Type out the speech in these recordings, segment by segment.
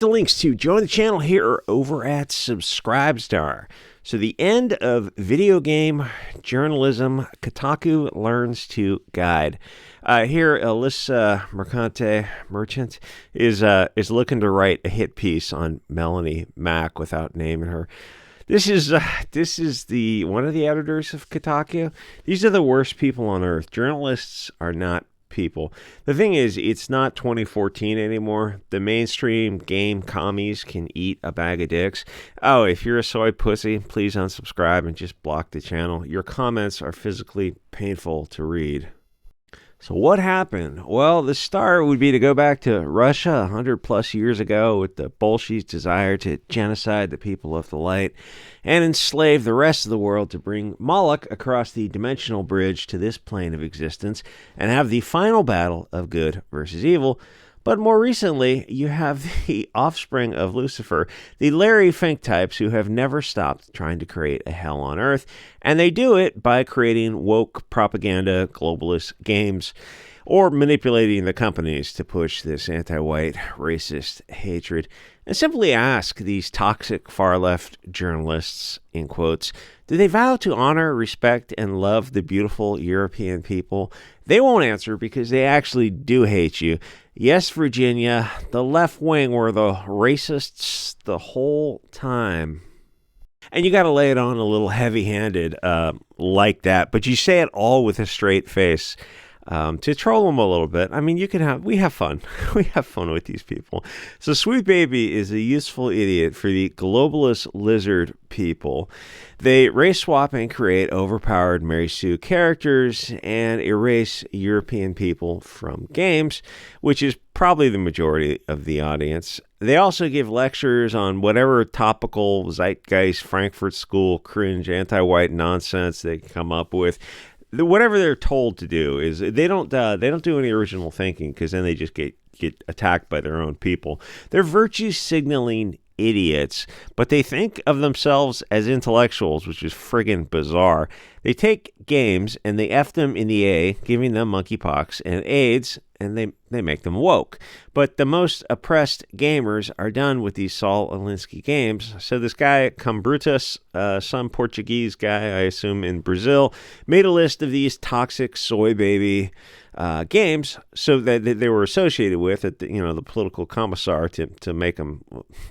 The links to join the channel here are over at SubScribestar. So the end of video game journalism, Kotaku learns to guide. Here, Alyssa Merchant is looking to write a hit piece on Melanie Mack without naming her. This is the one of the editors of Kotaku. These are the worst people on earth. Journalists are not people. The thing is, it's not 2014 anymore. The mainstream game commies can eat a bag of dicks. Oh, if you're a soy pussy, please unsubscribe and just block the channel. Your comments are physically painful to read. So what happened? Well, the start would be to go back to Russia 100 plus years ago with the Bolsheviks' desire to genocide the people of the light and enslave the rest of the world to bring Moloch across the dimensional bridge to this plane of existence and have the final battle of good versus evil. But more recently, you have the offspring of Lucifer, the Larry Fink types who have never stopped trying to create a hell on earth, and they do it by creating woke propaganda, globalist games, or manipulating the companies to push this anti-white, racist hatred. And simply ask these toxic far-left journalists, in quotes, do they vow to honor, respect, and love the beautiful European people? They won't answer because they actually do hate you. Yes, Virginia, the left wing were the racists the whole time. And you got to lay it on a little heavy-handed like that, but you say it all with a straight face. To troll them a little bit. I mean, we have fun. We have fun with these people. So Sweet Baby is a useful idiot for the globalist lizard people. They race swap and create overpowered Mary Sue characters and erase European people from games, which is probably the majority of the audience. They also give lectures on whatever topical zeitgeist, Frankfurt School, cringe, anti-white nonsense they come up with. Whatever they're told to do is they don't do any original thinking because then they just get attacked by their own people. They're virtue signaling idiots, but they think of themselves as intellectuals, which is friggin' bizarre. They take games and they F them in the A, giving them monkeypox and AIDS, and they make them woke. But the most oppressed gamers are done with these Saul Alinsky games. So this guy, Cambrutus, some Portuguese guy, I assume in Brazil, made a list of these toxic soy baby games so that they were associated with it, the political commissar to make them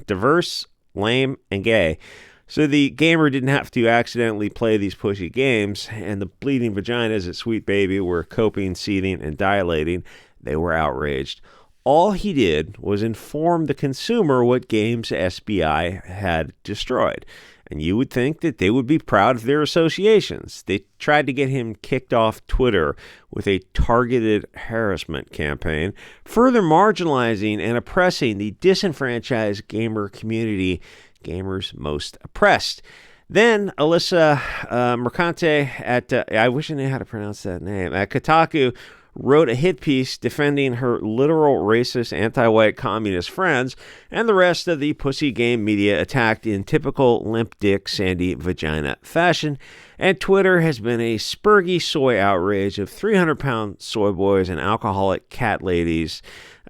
diverse, lame, and gay. So the gamer didn't have to accidentally play these pushy games, and the bleeding vaginas at Sweet Baby were coping, seething, and dilating. They were outraged. All he did was inform the consumer what games SBI had destroyed. And you would think that they would be proud of their associations. They tried to get him kicked off Twitter with a targeted harassment campaign, further marginalizing and oppressing the disenfranchised gamer community, gamers most oppressed. Then Alyssa Mercante at, I wish I knew how to pronounce that name, at Kotaku, wrote a hit piece defending her literal racist anti-white communist friends, and the rest of the pussy game media attacked in typical limp dick sandy vagina fashion. And Twitter has been a spurgy soy outrage of 300-pound soy boys and alcoholic cat ladies.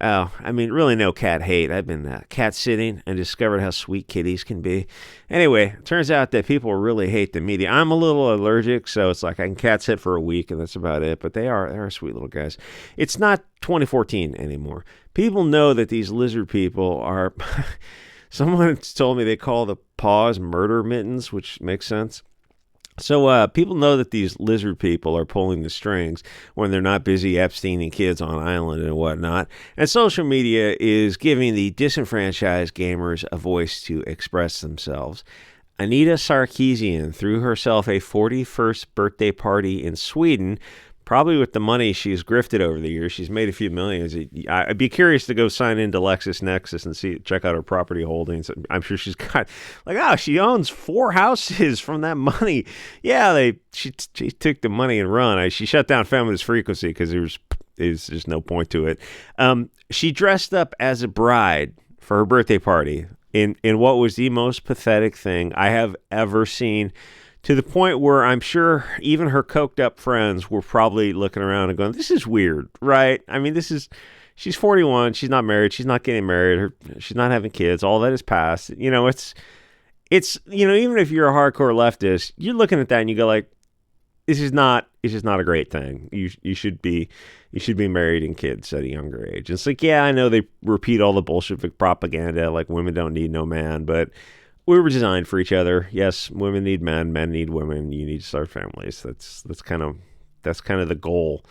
Really no cat hate. I've been cat sitting and discovered how sweet kitties can be. Anyway, it turns out that people really hate the media. I'm a little allergic, so it's like I can cat sit for a week and that's about it. But they're sweet little guys. It's not 2014 anymore. People know that these lizard people are... Someone told me they call the paws murder mittens, which makes sense. So people know that these lizard people are pulling the strings when they're not busy Epsteining kids on island and whatnot. And social media is giving the disenfranchised gamers a voice to express themselves. Anita Sarkeesian threw herself a 41st birthday party in Sweden, probably with the money she's grifted over the years. She's made a few millions. I'd be curious to go sign into LexisNexis and check out her property holdings. I'm sure she's got, she owns 4 houses from that money. Yeah, she took the money and run. She shut down Feminist Frequency because there's just no point to it. She dressed up as a bride for her birthday party in what was the most pathetic thing I have ever seen, to the point where I'm sure even her coked up friends were probably looking around and going, this is weird, right? I mean, she's 41. She's not married. She's not getting married. She's not having kids. All that is past. It's even if you're a hardcore leftist, you're looking at that and you go like, it's just not a great thing. You should be married and kids at a younger age. It's like, yeah, I know they repeat all the Bolshevik propaganda, like women don't need no man, but we were designed for each other. Yes, women need men need women. You need to start families. That's kind of the goal.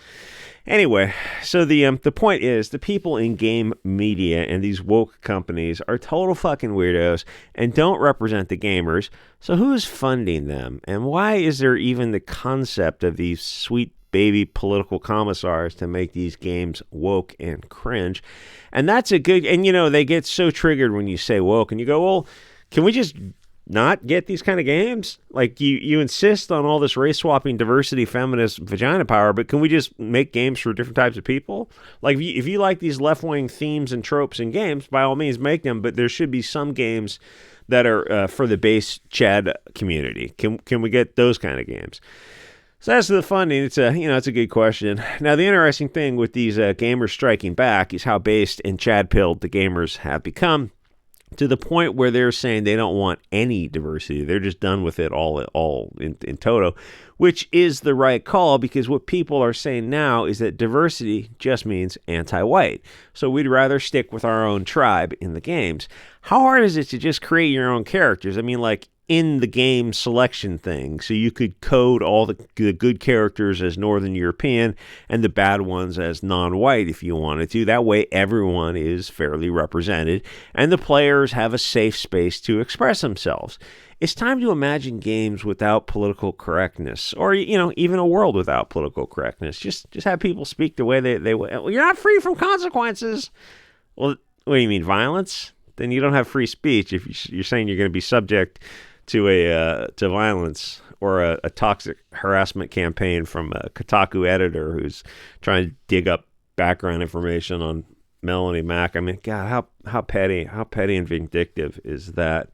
Anyway, so the point is the people in game media and these woke companies are total fucking weirdos and don't represent the gamers. So who's funding them? And why is there even the concept of these sweet baby political commissars to make these games woke and cringe? And that's a good, and they get so triggered when you say woke and you go, well, can we just not get these kind of games? Like you insist on all this race swapping, diversity, feminist, vagina power, but can we just make games for different types of people? Like if you like these left wing themes and tropes in games, by all means make them. But there should be some games that are for the base Chad community. Can we get those kind of games? So as to the funding, it's a good question. Now the interesting thing with these gamers striking back is how based and Chad-pilled the gamers have become, to the point where they're saying they don't want any diversity. They're just done with it all in toto, which is the right call, because what people are saying now is that diversity just means anti-white. So we'd rather stick with our own tribe in the games. How hard is it to just create your own characters? I mean, like in the game selection thing. So you could code all the good characters as Northern European and the bad ones as non-white if you wanted to. That way everyone is fairly represented and the players have a safe space to express themselves. It's time to imagine games without political correctness, or even a world without political correctness. Just have people speak the way they well, you're not free from consequences. Well, what do you mean, violence? Then you don't have free speech if you're saying you're going to be subject to violence or a toxic harassment campaign from a Kotaku editor who's trying to dig up background information on Melanie Mack. I mean, God, how petty and vindictive is that?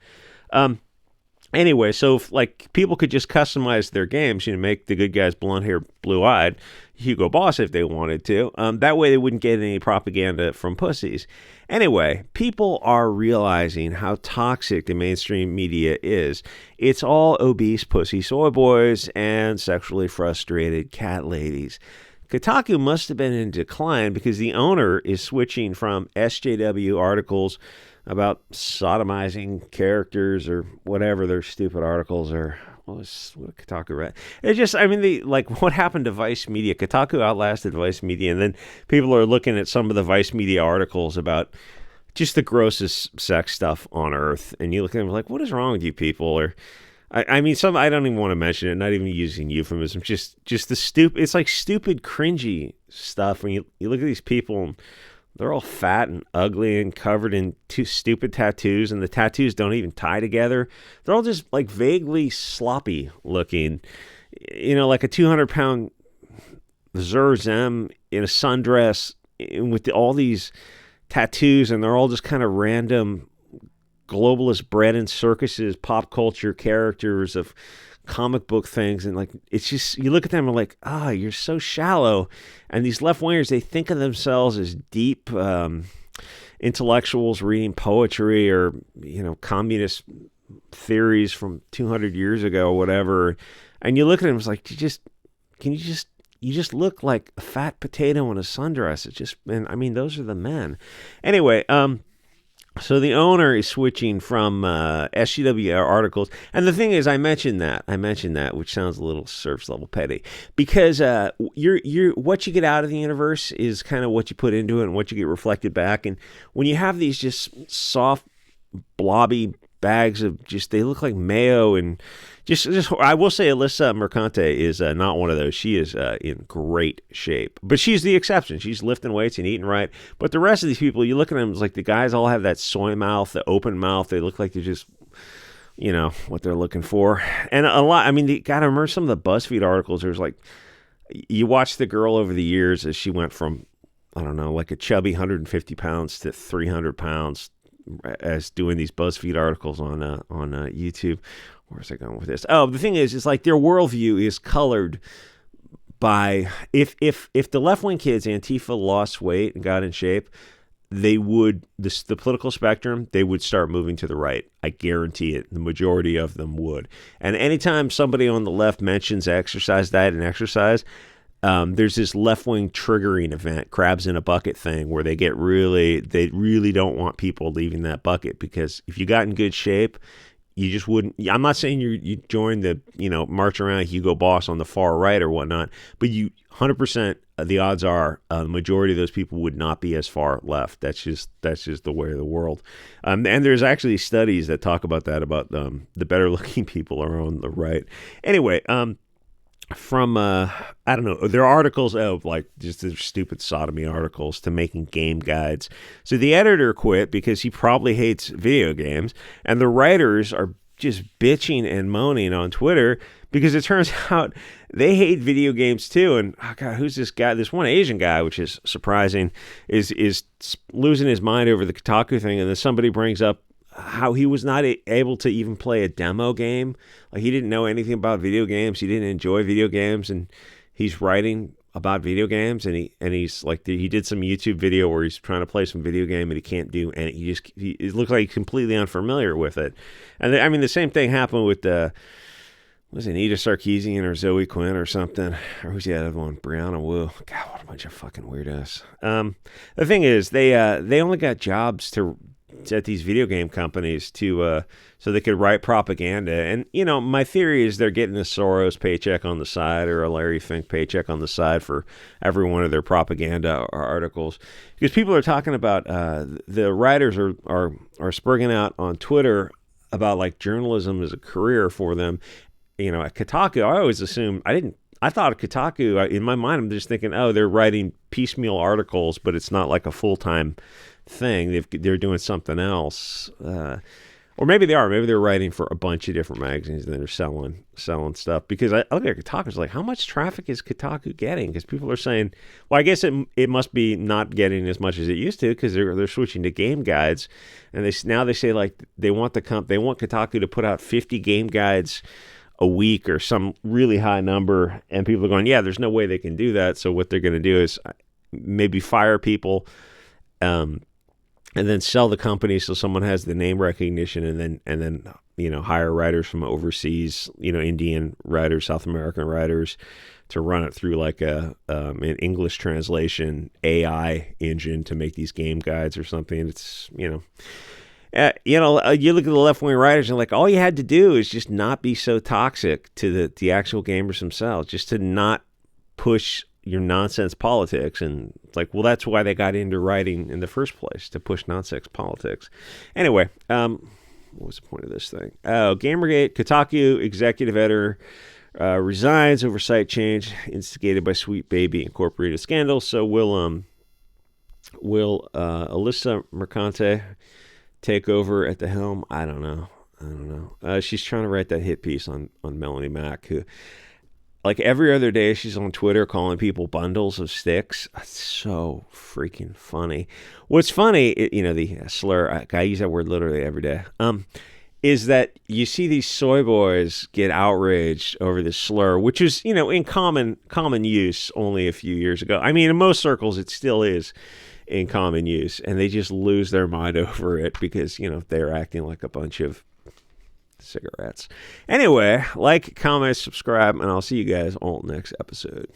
Anyway, so if, people could just customize their games, make the good guys blonde hair, blue eyed, Hugo Boss if they wanted to. That way they wouldn't get any propaganda from pussies. Anyway, people are realizing how toxic the mainstream media is. It's all obese pussy soy boys and sexually frustrated cat ladies. Kotaku must have been in decline because the owner is switching from SJW articles about sodomizing characters or whatever their stupid articles are. What Kotaku read? It just, what happened to Vice Media? Kotaku outlasted Vice Media, and then people are looking at some of the Vice Media articles about just the grossest sex stuff on earth, and you look at them like, what is wrong with you people? Or, I don't even want to mention it, not even using euphemism, just the stupid, it's like stupid, cringy stuff when you look at these people and they're all fat and ugly and covered in two stupid tattoos, and the tattoos don't even tie together. They're all just like vaguely sloppy looking, like a 200-pound Zerzem in a sundress with all these tattoos, and they're all just kind of random globalist bread and circuses, pop culture characters of comic book things, and it's just, you look at them and like, you're so shallow. And these left-wingers, they think of themselves as deep intellectuals reading poetry or communist theories from 200 years ago or whatever, and you look at them, it's like, you just look like a fat potato in a sundress. It's just, and those are the men. Anyway, so the owner is switching from SGW articles, and the thing is, I mentioned that, which sounds a little surface level petty, because you're what you get out of the universe is kind of what you put into it and what you get reflected back. And when you have these just soft, blobby bags of they look like mayo, and just I will say Alyssa Mercante is not one of those. She is in great shape, but she's the exception. She's lifting weights and eating right. But the rest of these people, you look at them, it's like the guys all have that soy mouth, the open mouth. They look like they're just, what they're looking for. And a lot, you got to remember some of the BuzzFeed articles. There's you watch the girl over the years as she went from, I don't know, like a chubby 150 pounds to 300 pounds as doing these BuzzFeed articles on YouTube. Where's I going with this? Oh, the thing is, it's like their worldview is colored by if the left-wing kids, Antifa, lost weight and got in shape, they would, the political spectrum, they would start moving to the right. I guarantee it. The majority of them would. And anytime somebody on the left mentions exercise, diet, and exercise, there's this left-wing triggering event, crabs in a bucket thing, where they really don't want people leaving that bucket, because if you got in good shape, you just wouldn't. I'm not saying you join the, march around Hugo Boss on the far right or whatnot, but 100%, the odds are the majority of those people would not be as far left. That's just the way of the world. And there's actually studies that talk about that, about the better looking people are on the right. Anyway, from I don't know, there are articles of like just the stupid sodomy articles to making game guides. So the editor quit because he probably hates video games, and the writers are just bitching and moaning on Twitter because it turns out they hate video games too. And oh God, who's this guy? This one Asian guy, which is surprising, is losing his mind over the Kotaku thing, and then somebody brings up how he was not able to even play a demo game. Like, he didn't know anything about video games. He didn't enjoy video games, and he's writing about video games, and he's like, he did some YouTube video where he's trying to play some video game and he can't do, and it looks like he's completely unfamiliar with it. And I mean, the same thing happened with was it Nita Sarkeesian or Zoe Quinn or something? Or who's the other one? Brianna Wu. God, what a bunch of fucking weirdos. The thing is, they only got jobs at these video game companies so they could write propaganda. And, my theory is they're getting a Soros paycheck on the side or a Larry Fink paycheck on the side for every one of their propaganda articles. Because people are talking about, the writers are spurging out on Twitter about like journalism as a career for them. At Kotaku, I always assumed, I thought of Kotaku, in my mind, I'm just thinking, oh, they're writing piecemeal articles, but it's not like a full-time thing. They're doing something else. Or maybe they are. Maybe they're writing for a bunch of different magazines and they're selling stuff. Because I look at Kotaku, it's like, how much traffic is Kotaku getting? Because people are saying, well, I guess it must be not getting as much as it used to, because they're switching to game guides. And they say like they want Kotaku to put out 50 game guides a week or some really high number, and people are going, yeah, there's no way they can do that. So what they're going to do is maybe fire people, and then sell the company so someone has the name recognition, and then hire writers from overseas, Indian writers, South American writers, to run it through like an English translation AI engine to make these game guides or something. It's you look at the left-wing writers and like, all you had to do is just not be so toxic to the actual gamers themselves, just to not push your nonsense politics. And it's like, well, that's why they got into writing in the first place, to push nonsense politics. Anyway, what was the point of this thing? Oh, Gamergate, Kotaku executive editor resigns over site change instigated by Sweet Baby Incorporated scandal. So will Alyssa Mercante take over at the helm? I don't know. She's trying to write that hit piece on Melanie Mack, who, like, every other day she's on Twitter calling people bundles of sticks. It's so freaking funny. What's funny, the slur, I use that word literally every day, is that you see these soy boys get outraged over this slur, which is, in common use only a few years ago. I mean, in most circles it still is in common use, and they just lose their mind over it because, they're acting like a bunch of cigarettes. Anyway, like, comment, subscribe, and I'll see you guys on the next episode.